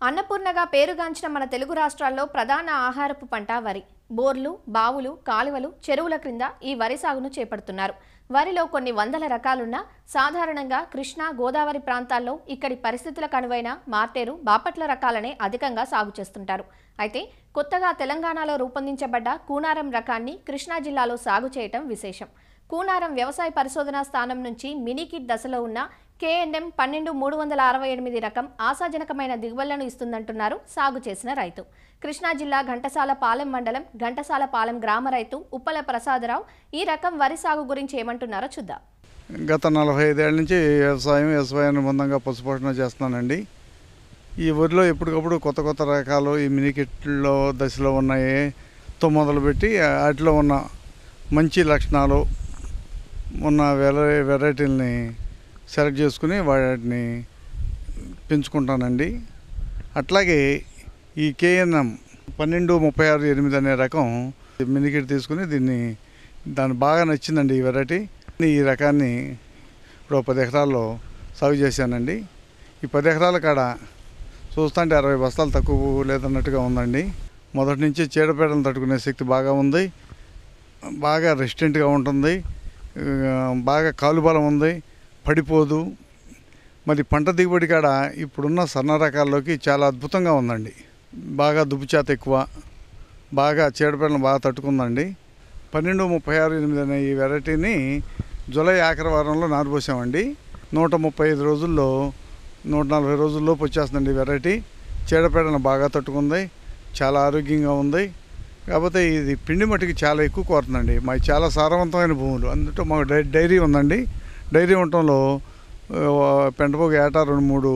అన్నపూర్ణగా పేరుగాంచిన మన తెలుగు రాష్ట్రాల్లో ప్రధాన ఆహారపు పంట వరి. బోర్లు, బావులు, కాలువలు, చెరువుల క్రింద ఈ వరి సాగును చేపడుతున్నారు. వరిలో కొన్ని వందల రకాలున్నా సాధారణంగా కృష్ణా, గోదావరి ప్రాంతాల్లో ఇక్కడి పరిస్థితులకు అనువైన మార్టేరు, బాపట్ల రకాలనే అధికంగా సాగు చేస్తుంటారు. అయితే కొత్తగా తెలంగాణలో రూపొందించబడ్డ కూనారం రకాన్ని కృష్ణా జిల్లాలో సాగు చేయటం విశేషం. కూనారం వ్యవసాయ పరిశోధనా స్థానం నుంచి మినీకిట్ దశలో ఉన్న KNM 12368 రకం ఆశాజనకమైన దిగుబడులను ఇస్తుందంటున్నారు సాగు చేసిన రైతు. కృష్ణా జిల్లా ఘంటసాలపాలెం మండలం ఘంటసాలపాలెం గ్రామ రైతు ఉప్పల ప్రసాదరావు ఈ రకం వరి సాగు గురించి ఏమంటున్నారో చూద్దాం. గత 45 ఏళ్ల నుంచి వ్యవసాయ అనుబంధంగా పశుపోషణ చేస్తున్నానండి. ఈ వరిలో ఎప్పటికప్పుడు కొత్త కొత్త రకాలు ఈ మినీకిట్లో దశలో ఉన్నాయితో మొదలుపెట్టి వాటిలో ఉన్న మంచి లక్షణాలు ఉన్న వెరైటీలని సెలెక్ట్ చేసుకుని వాటిని పెంచుకుంటానండి. అట్లాగే ఈ KNM 12368 అనే రకం మినికిట్ తీసుకుని దాన్ని బాగా నచ్చిందండి ఈ వెరైటీ. ఈ రకాన్ని ఇప్పుడు 10 ఎకరాల్లో సాగు చేశానండి. ఈ 10 ఎకరాల కాడ చూస్తుంటే 60 బస్తాలు తక్కువ లేదన్నట్టుగా ఉందండి. మొదటి నుంచి చీడపీడలను తట్టుకునే శక్తి బాగా ఉంది, బాగా రెసిస్టెంట్గా ఉంటుంది, బాగా కాలుబలం ఉంది, పడిపోదు. మరి పంట దిగుబడి కాడ ఇప్పుడున్న సన్న రకాల్లోకి చాలా అద్భుతంగా ఉందండి. బాగా దుబ్బుచేత ఎక్కువ, బాగా చీడపీడలను బాగా తట్టుకుందండి. 12368 అనే ఈ వెరైటీని జూలై ఆఖరి వారంలో నాటుపోసామండి. 135 రోజుల్లో 140 రోజుల్లోపు వచ్చేస్తుందండి ఈ వెరైటీ. చీడపీడలను బాగా తట్టుకుంది, చాలా ఆరోగ్యంగా ఉంది. కాకపోతే ఇది పిండి మట్టికి చాలా ఎక్కువ కోరుతుందండి. మాకు చాలా సారవంతమైన భూములు, అందులో మాకు డైరీ ఉందండి. డైరీ ఉండటంలో పెంటపోగు ఏటా 2-3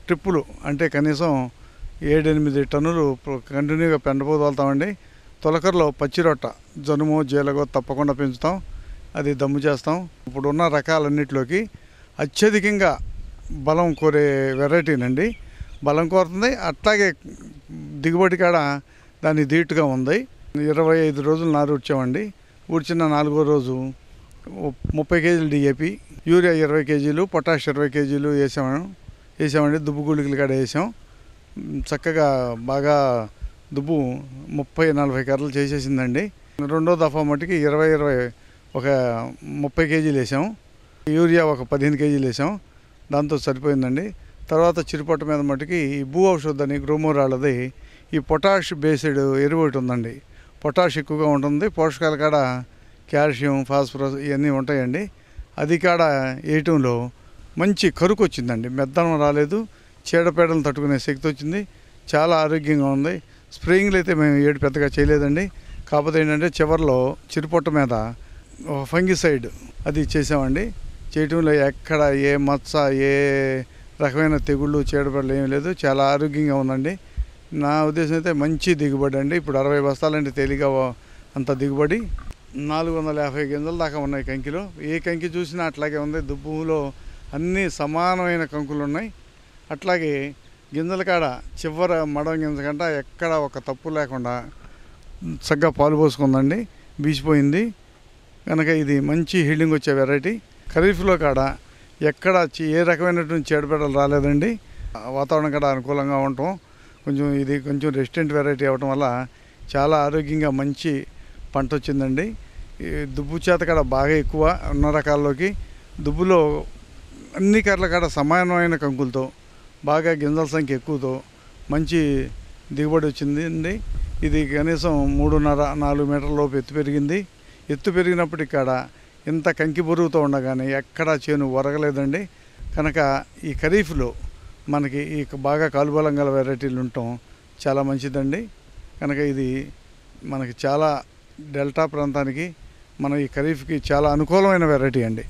ట్రిప్పులు అంటే కనీసం 7-8 టన్నులు కంటిన్యూగా పెంటపోగు తోలుతామండి. తొలకరలో పచ్చిరొట్ట, జనుము, జీలగో తప్పకుండా పెంచుతాం, అది దమ్ము చేస్తాం. ఇప్పుడున్న రకాలన్నిటిలోకి అత్యధికంగా బలం కోరే వెరైటీనండి. బలం కోరుతుంది, అట్లాగే దిగుబడి కాడ దాన్ని ధీటుగా ఉంది. 25 రోజులు నారు ఊడ్చామండి. ఊడ్చిన 4వ రోజు 30 కేజీలు DAP, యూరియా 20 కేజీలు, పొటాష్ 20 కేజీలు వేసామండి. దుబ్బు గుళికలు కాడ వేసాం. చక్కగా బాగా దుబ్బు 30-40 కర్రలు చేసేసిందండి. రెండో దఫా మట్టుకి 20 ఒక 30 కేజీలు వేసాం. యూరియా ఒక 15 కేజీలు వేసాం. దాంతో సరిపోయిందండి. తర్వాత చిరుపట్ట మీద మట్టుకి ఈ భూ ఔషధాన్ని గ్రోమోరాళ్ళది ఈ పొటాష్ బేస్డ్ ఎరువు ఒకటి ఉందండి. పొటాష్ ఎక్కువగా ఉంటుంది, పోషకాల కాడ కాల్షియం, ఫాస్ఫరస్ ఇవన్నీ ఉంటాయండి. అది కాడ వేయటంలో మంచి కరుకు వచ్చిందండి. మెద్దనం రాలేదు, చీడపీడలను తట్టుకునే శక్తి వచ్చింది, చాలా ఆరోగ్యంగా ఉంది. స్ప్రేయింగ్లు అయితే మేము పెద్దగా చేయలేదండి. కాకపోతే ఏంటంటే చివరిలో చిరుపొట్ట మీద ఫంగిసైడ్ అది చేసామండి. చేయటంలో ఎక్కడ ఏ మచ్చ, ఏ రకమైన తెగుళ్ళు, చీడపీడలు ఏమీ లేదు, చాలా ఆరోగ్యంగా ఉందండి. నా ఉద్దేశం అయితే మంచి దిగుబడి అండి. ఇప్పుడు 60 బస్తాలంటే తేలిగా అంత దిగుబడి. 450 గింజల దాకా ఉన్నాయి కంకిలో. ఏ కంకి చూసినా అట్లాగే ఉంది. దుబ్బులో అన్నీ సమానమైన కంకులు ఉన్నాయి. అట్లాగే గింజల కాడ చివర మడం గింజ కంట ఎక్కడ ఒక తప్పు లేకుండా చక్కగా పాలు పోసుకుందండి, బీసిపోయింది. కనుక ఇది మంచి హీల్డింగ్ వచ్చే వెరైటీ. ఖరీఫ్లో కాడ ఎక్కడ ఏ రకమైనటువంటి చీడపీడలు రాలేదండి. వాతావరణం కాడ అనుకూలంగా ఉండటం, ఇది కొంచెం రెసిస్టెంట్ వెరైటీ అవ్వటం వల్ల చాలా ఆరోగ్యంగా మంచి పంట వచ్చిందండి. దుబ్బు చేత కాడ బాగా ఎక్కువ ఉన్న రకాల్లోకి దుబ్బులో అన్ని కర్రల కాడ సమానమైన కంకులతో, బాగా గింజల సంఖ్య ఎక్కువతో మంచి దిగుబడి వచ్చిందండి. ఇది కనీసం 3.5-4 మీటర్ల లోపు ఎత్తు పెరిగింది. ఎత్తు పెరిగినప్పటికి కాడ ఇంత కంకి బరువుతో ఉండగానే ఎక్కడా చేను ఒరగలేదండి. కనుక ఈ ఖరీఫ్లో మనకి ఈ బాగా కాలుబలం గల వెరైటీలు ఉండటం చాలా మంచిదండి. కనుక ఇది మనకి చాలా డెల్టా ప్రాంతానికి, మన ఈ ఖరీఫ్కి చాలా అనుకూలమైన వెరైటీ అండి.